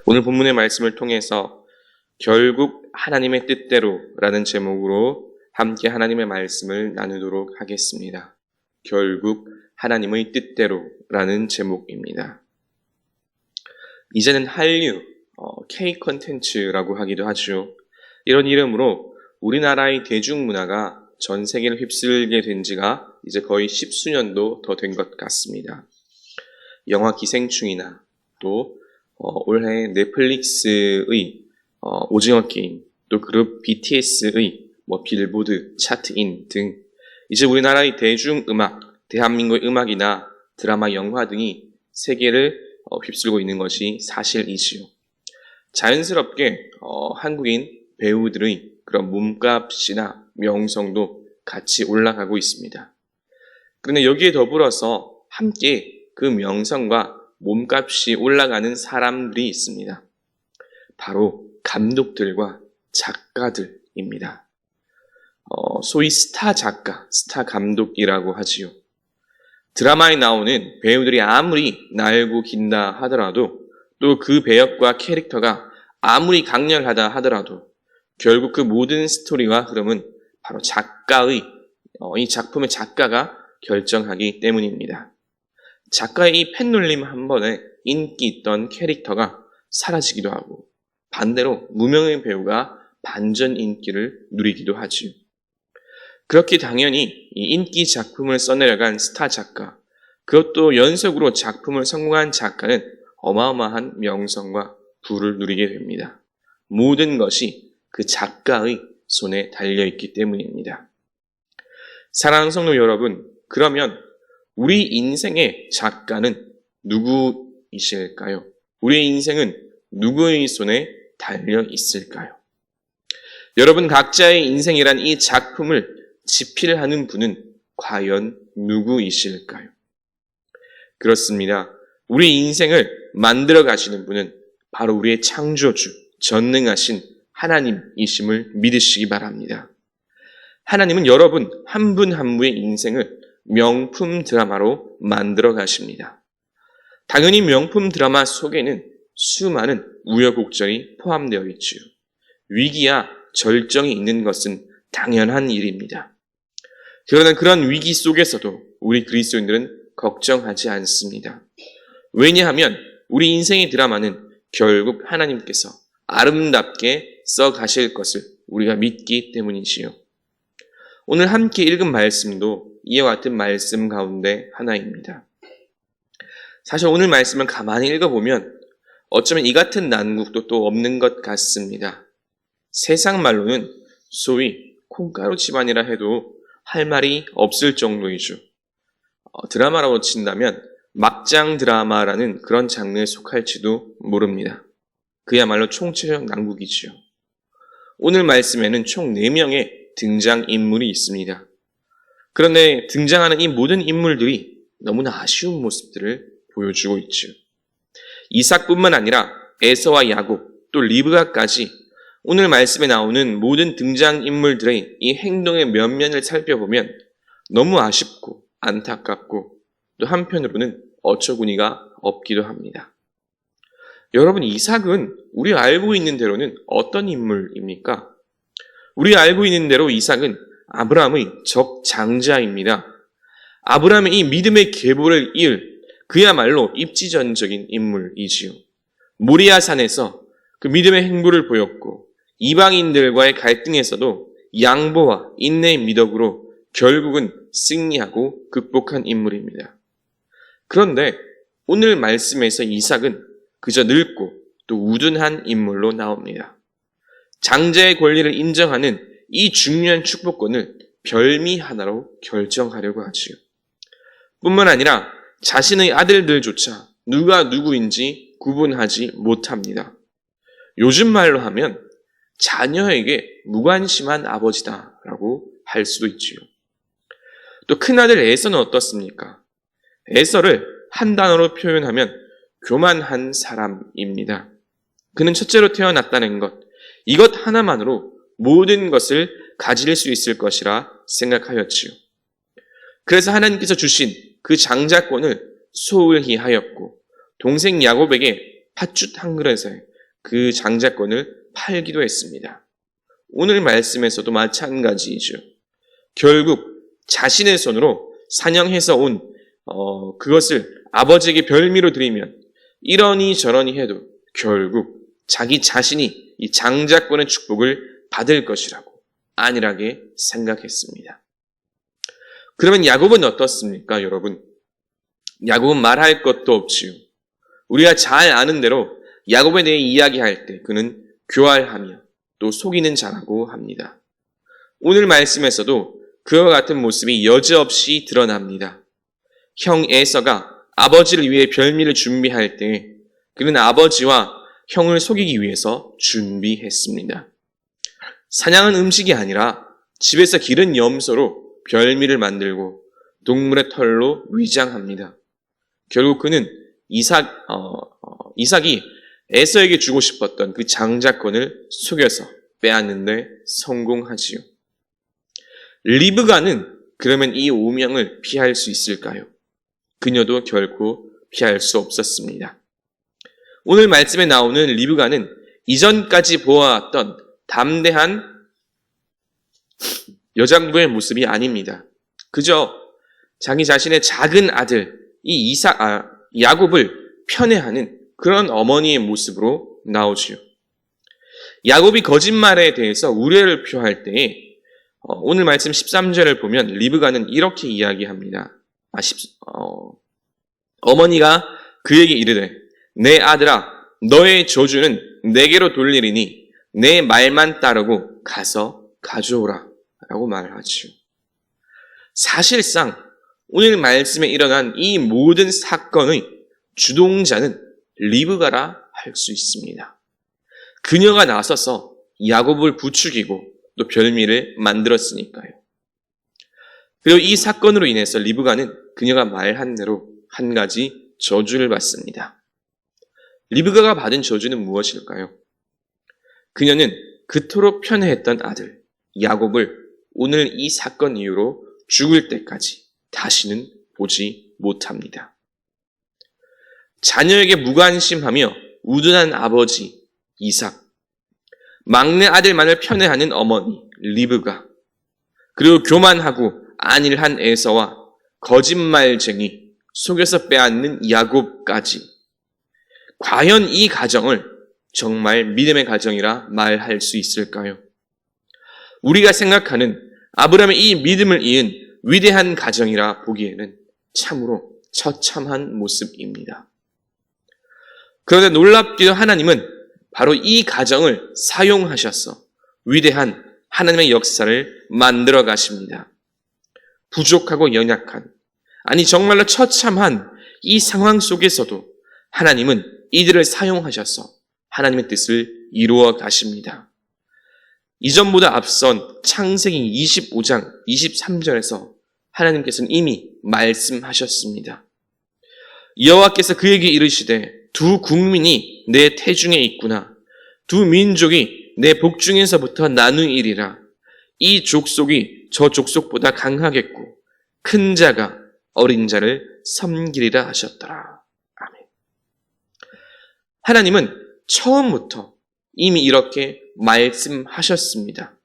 오늘 본문의 말씀을 통해서 결국 하나님의 뜻대로라는 제목으로 함께 하나님의 말씀을 나누도록 하겠습니다. 결국 하나님의 뜻대로라는 제목입니다. 이제는 한류, K 콘텐츠라고 하기도 하죠. 이런 이름으로 우리나라의 대중문화가 전 세계를 휩쓸게 된 지가 이제 거의 10수년도 더 된 것 같습니다. 영화 기생충이나 또 올해 넷플릭스의 오징어 게임, 또 그룹 BTS의 빌보드 차트인 등 이제 우리나라의 대중음악, 대한민국의 음악이나 드라마, 영화 등이 세계를 휩쓸고 있는 것이 사실이지요. 자연스럽게 한국인 배우들의 그런 몸값이나 명성도 같이 올라가고 있습니다. 그런데 여기에 더불어서 함께 그 명성과 몸값이 올라가는 사람들이 있습니다. 바로 감독들과 작가들입니다. 소위 스타 작가, 스타 감독이라고 하지요. 드라마에 나오는 배우들이 아무리 날고 긴다 하더라도 또 그 배역과 캐릭터가 아무리 강렬하다 하더라도 결국 그 모든 스토리와 흐름은 바로 작가의, 이 작품의 작가가 결정하기 때문입니다. 작가의 이 펜놀림 한 번에 인기 있던 캐릭터가 사라지기도 하고 반대로 무명의 배우가 반전 인기를 누리기도 하지요. 그렇게 당연히 이 인기 작품을 써내려간 스타 작가, 그것도 연속으로 작품을 성공한 작가는 어마어마한 명성과 부를 누리게 됩니다. 모든 것이 그 작가의 손에 달려있기 때문입니다. 사랑하는 성도 여러분, 그러면 우리 인생의 작가는 누구이실까요? 우리의 인생은 누구의 손에 달려 있을까요? 여러분 각자의 인생이란 이 작품을 집필하는 분은 과연 누구이실까요? 그렇습니다. 우리 인생을 만들어 가시는 분은 바로 우리의 창조주, 전능하신 하나님이심을 믿으시기 바랍니다. 하나님은 여러분 한 분 한 분의 인생을 명품 드라마로 만들어 가십니다. 당연히 명품 드라마 속에는 수많은 우여곡절이 포함되어 있지요. 위기와 절정이 있는 것은 당연한 일입니다. 그러나 그런 위기 속에서도 우리 그리스도인들은 걱정하지 않습니다. 왜냐하면 우리 인생의 드라마는 결국 하나님께서 아름답게 써 가실 것을 우리가 믿기 때문이지요. 오늘 함께 읽은 말씀도 이와 같은 말씀 가운데 하나입니다. 사실 오늘 말씀을 가만히 읽어보면 어쩌면 이 같은 난국도 또 없는 것 같습니다. 세상 말로는 소위 콩가루 집안이라 해도 할 말이 없을 정도이죠. 드라마라고 친다면 막장 드라마라는 그런 장르에 속할지도 모릅니다. 그야말로 총체적 난국이지요. 오늘 말씀에는 총 4명의 등장인물이 있습니다. 그런데 등장하는 이 모든 인물들이 너무나 아쉬운 모습들을 보여주고 있죠. 이삭뿐만 아니라 에서와 야곱, 또 리브가까지 오늘 말씀에 나오는 모든 등장인물들의 이 행동의 면면을 살펴보면 너무 아쉽고 안타깝고 또 한편으로는 어처구니가 없기도 합니다. 여러분, 이삭은 우리가 알고 있는 대로는 어떤 인물입니까? 우리가 알고 있는 대로 이삭은 아브라함의 적장자입니다. 아브라함의 이 믿음의 계보를 이을 그야말로 입지전적인 인물이지요. 모리아산에서 그 믿음의 행보를 보였고 이방인들과의 갈등에서도 양보와 인내의 미덕으로 결국은 승리하고 극복한 인물입니다. 그런데 오늘 말씀에서 이삭은 그저 늙고 또 우둔한 인물로 나옵니다. 장자의 권리를 인정하는 이 중요한 축복권을 별미 하나로 결정하려고 하지요. 뿐만 아니라 자신의 아들들조차 누가 누구인지 구분하지 못합니다. 요즘 말로 하면 자녀에게 무관심한 아버지다라고 할 수도 있지요. 또 큰아들 에서는 어떻습니까? 에서를 한 단어로 표현하면 교만한 사람입니다. 그는 첫째로 태어났다는 것, 이것 하나만으로 모든 것을 가질 수 있을 것이라 생각하였지요. 그래서 하나님께서 주신 그 장자권을 소홀히 하였고 동생 야곱에게 팥죽 한 그릇에 그 장자권을 팔기도 했습니다. 오늘 말씀에서도 마찬가지이죠. 결국 자신의 손으로 사냥해서 온 그것을 아버지에게 별미로 드리면 이러니 저러니 해도 결국 자기 자신이 이 장자권의 축복을 받을 것이라고 안일하게 생각했습니다. 그러면 야곱은 어떻습니까, 여러분? 야곱은 말할 것도 없지요. 우리가 잘 아는 대로 야곱에 대해 이야기할 때 그는 교활하며 또 속이는 자라고 합니다. 오늘 말씀에서도 그와 같은 모습이 여지없이 드러납니다. 형 에서가 아버지를 위해 별미를 준비할 때 그는 아버지와 형을 속이기 위해서 준비했습니다. 사냥은 음식이 아니라 집에서 기른 염소로 별미를 만들고 동물의 털로 위장합니다. 결국 그는 이삭이 에서에게 주고 싶었던 그 장자권을 속여서 빼앗는데 성공하지요. 리브가는 그러면 이 오명을 피할 수 있을까요? 그녀도 결코 피할 수 없었습니다. 오늘 말씀에 나오는 리브가는 이전까지 보아왔던 담대한 여장부의 모습이 아닙니다. 그저 자기 자신의 작은 아들 야곱을 편애하는 그런 어머니의 모습으로 나오지요. 야곱이 거짓말에 대해서 우려를 표할 때에 오늘 말씀 13절을 보면 리브가는 이렇게 이야기합니다. 어머니가 그에게 이르되 내 아들아 너의 저주는 내게로 돌리리니 내 말만 따르고 가서 가져오라 라고 말하지요. 사실상 오늘 말씀에 일어난 이 모든 사건의 주동자는 리브가라 할 수 있습니다. 그녀가 나서서 야곱을 부추기고 또 별미를 만들었으니까요. 그리고 이 사건으로 인해서 리브가는 그녀가 말한 대로 한 가지 저주를 받습니다. 리브가가 받은 저주는 무엇일까요? 그녀는 그토록 편애했던 아들 야곱을 오늘 이 사건 이후로 죽을 때까지 다시는 보지 못합니다. 자녀에게 무관심하며 우둔한 아버지 이삭, 막내 아들만을 편애하는 어머니 리브가, 그리고 교만하고 안일한 에서와 거짓말쟁이, 속여서 빼앗는 야곱까지, 과연 이 가정을 정말 믿음의 가정이라 말할 수 있을까요? 우리가 생각하는 아브라함의 이 믿음을 이은 위대한 가정이라 보기에는 참으로 처참한 모습입니다. 그런데 놀랍게도 하나님은 바로 이 가정을 사용하셔서 위대한 하나님의 역사를 만들어 가십니다. 부족하고 연약한, 아니 정말로 처참한 이 상황 속에서도 하나님은 이들을 사용하셔서 하나님의 뜻을 이루어 가십니다. 이전보다 앞선 창세기 25장 23절에서 하나님께서는 이미 말씀하셨습니다. 여호와께서 그에게 이르시되 두 국민이 내 태중에 있구나. 두 민족이 내 복중에서부터 나누이리라. 이 족속이 저 족속보다 강하겠고 큰 자가 어린 자를 섬기리라 하셨더라. 아멘. 하나님은 처음부터 이미 이렇게 말씀하셨습니다.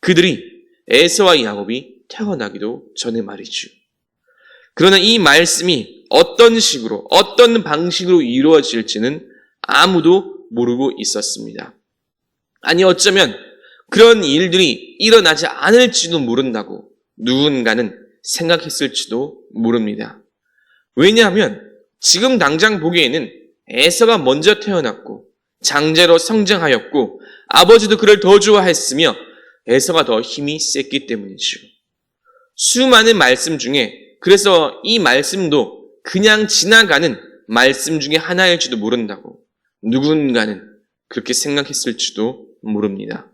그들이 에서와 야곱이 태어나기도 전에 말이죠. 그러나 이 말씀이 어떤 식으로, 어떤 방식으로 이루어질지는 아무도 모르고 있었습니다. 아니 어쩌면 그런 일들이 일어나지 않을지도 모른다고 누군가는 생각했을지도 모릅니다. 왜냐하면 지금 당장 보기에는 에서가 먼저 태어났고 장자로 성장하였고 아버지도 그를 더 좋아했으며 에서가 더 힘이 셌기 때문이죠. 수많은 말씀 중에 그래서 이 말씀도 그냥 지나가는 말씀 중에 하나일지도 모른다고 누군가는 그렇게 생각했을지도 모릅니다.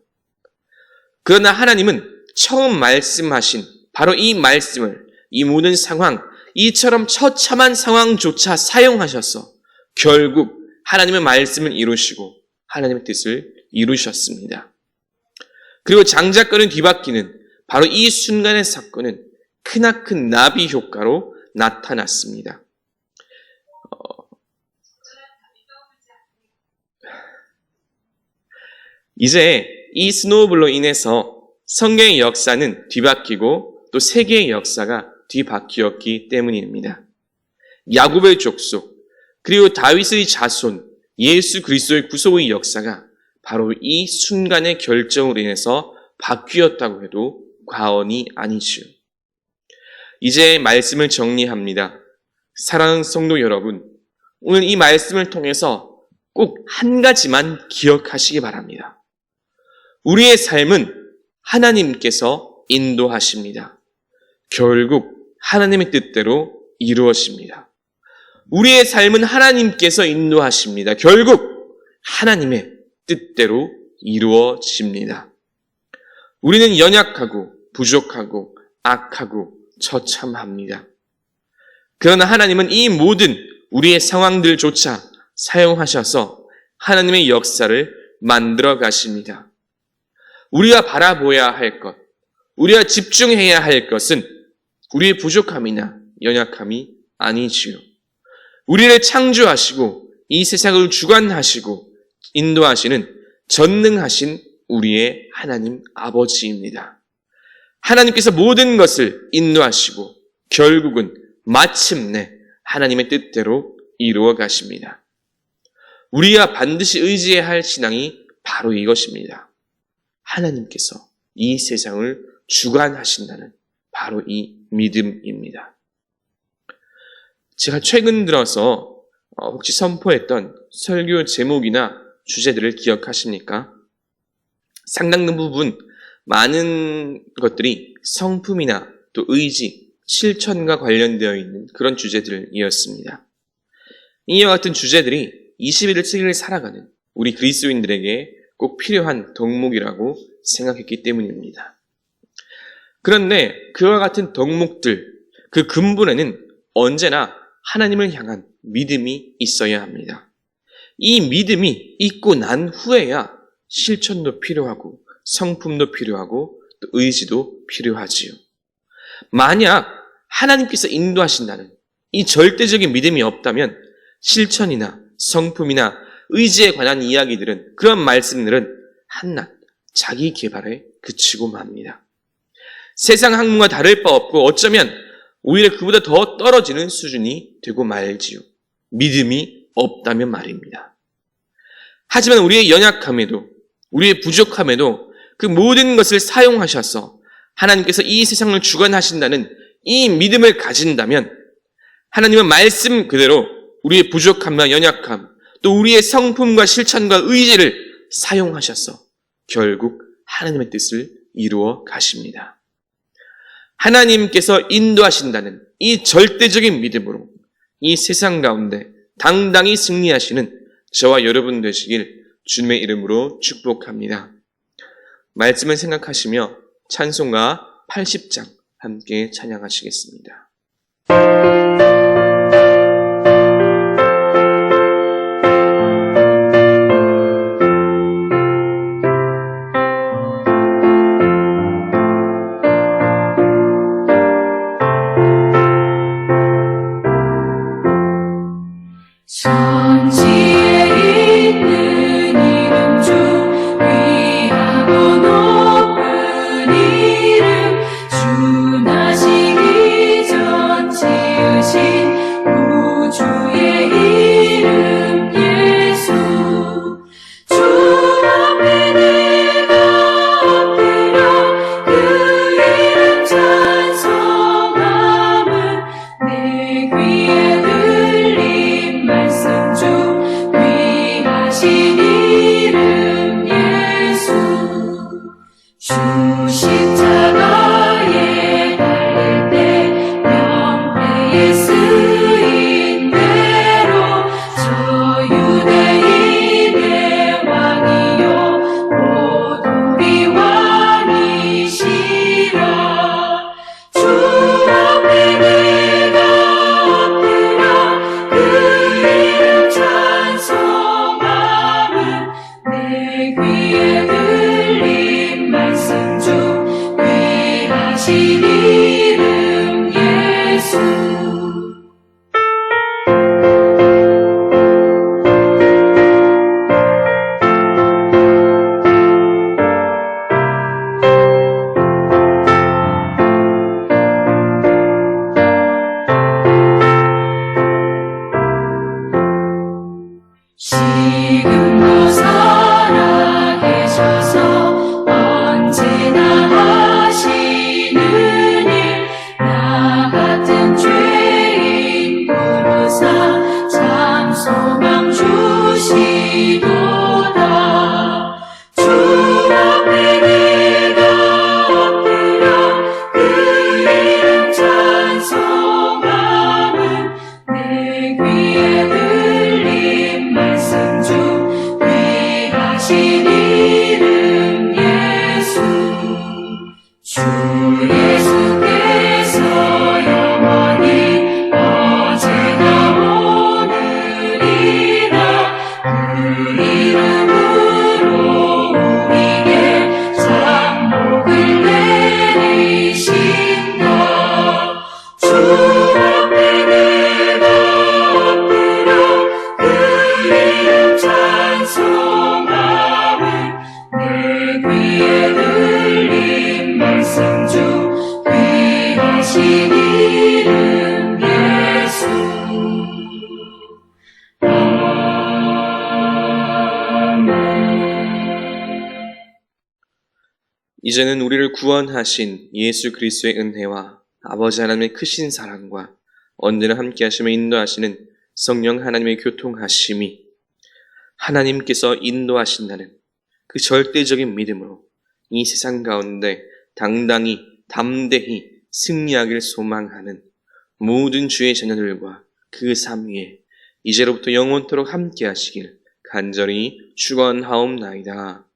그러나 하나님은 처음 말씀하신 바로 이 말씀을 이 모든 상황, 이처럼 처참한 상황조차 사용하셔서 결국 하나님의 말씀을 이루시고 하나님의 뜻을 이루셨습니다. 그리고 장자권을 뒤바뀌는 바로 이 순간의 사건은 크나큰 나비 효과로 나타났습니다. 이제 이 스노우볼로 인해서 성경의 역사는 뒤바뀌고 또 세계의 역사가 뒤바뀌었기 때문입니다. 야곱의 족속, 그리고 다윗의 자손, 예수 그리스도의 구속의 역사가 바로 이 순간의 결정으로 인해서 바뀌었다고 해도 과언이 아니지요. 이제 말씀을 정리합니다. 사랑하는 성도 여러분, 오늘 이 말씀을 통해서 꼭 한 가지만 기억하시기 바랍니다. 우리의 삶은 하나님께서 인도하십니다. 결국 하나님의 뜻대로 이루어집니다. 우리의 삶은 하나님께서 인도하십니다. 결국 하나님의 뜻대로 이루어집니다. 우리는 연약하고 부족하고 악하고 처참합니다. 그러나 하나님은 이 모든 우리의 상황들조차 사용하셔서 하나님의 역사를 만들어 가십니다. 우리가 바라보아야 할 것, 우리가 집중해야 할 것은 우리의 부족함이나 연약함이 아니지요. 우리를 창조하시고 이 세상을 주관하시고 인도하시는 전능하신 우리의 하나님 아버지입니다. 하나님께서 모든 것을 인도하시고 결국은 마침내 하나님의 뜻대로 이루어 가십니다. 우리가 반드시 의지해야 할 신앙이 바로 이것입니다. 하나님께서 이 세상을 주관하신다는 바로 이 믿음입니다. 제가 최근 들어서 혹시 선포했던 설교 제목이나 주제들을 기억하십니까? 상당 부분 많은 것들이 성품이나 또 의지, 실천과 관련되어 있는 그런 주제들이었습니다. 이와 같은 주제들이 21세기를 살아가는 우리 그리스도인들에게 꼭 필요한 덕목이라고 생각했기 때문입니다. 그런데 그와 같은 덕목들, 그 근본에는 언제나 하나님을 향한 믿음이 있어야 합니다. 이 믿음이 있고 난 후에야 실천도 필요하고 성품도 필요하고 또 의지도 필요하지요. 만약 하나님께서 인도하신다는 이 절대적인 믿음이 없다면 실천이나 성품이나 의지에 관한 이야기들은, 그런 말씀들은 한낱 자기 개발에 그치고 맙니다. 세상 학문과 다를 바 없고 어쩌면 오히려 그보다 더 떨어지는 수준이 되고 말지요. 믿음이 없다면 말입니다. 하지만 우리의 연약함에도 우리의 부족함에도 그 모든 것을 사용하셔서 하나님께서 이 세상을 주관하신다는 이 믿음을 가진다면 하나님은 말씀 그대로 우리의 부족함과 연약함, 또 우리의 성품과 실천과 의지를 사용하셔서 결국 하나님의 뜻을 이루어 가십니다. 하나님께서 인도하신다는 이 절대적인 믿음으로 이 세상 가운데 당당히 승리하시는 저와 여러분 되시길 주님의 이름으로 축복합니다. 말씀을 생각하시며 찬송가 80장 함께 찬양하시겠습니다. 귀하신 이름 예수. 주 예수께서 영원히 어제나 오늘이나 그 이름으로 우리에게 장목을 내리신다. 주 앞에 내가 엎드려 그 이름 찬송함은 내 귀에 들린 말씀 중 귀하신 이름 예수. 이제는 우리를 구원하신 예수 그리스도의 은혜와 아버지 하나님의 크신 사랑과 언제나 함께 하시며 인도하시는 성령 하나님의 교통하심이 하나님께서 인도하신다는 그 절대적인 믿음으로 이 세상 가운데 당당히 담대히 승리하기를 소망하는 모든 주의 자녀들과 그 삶 위에 이제로부터 영원토록 함께 하시길 간절히 축원하옵나이다.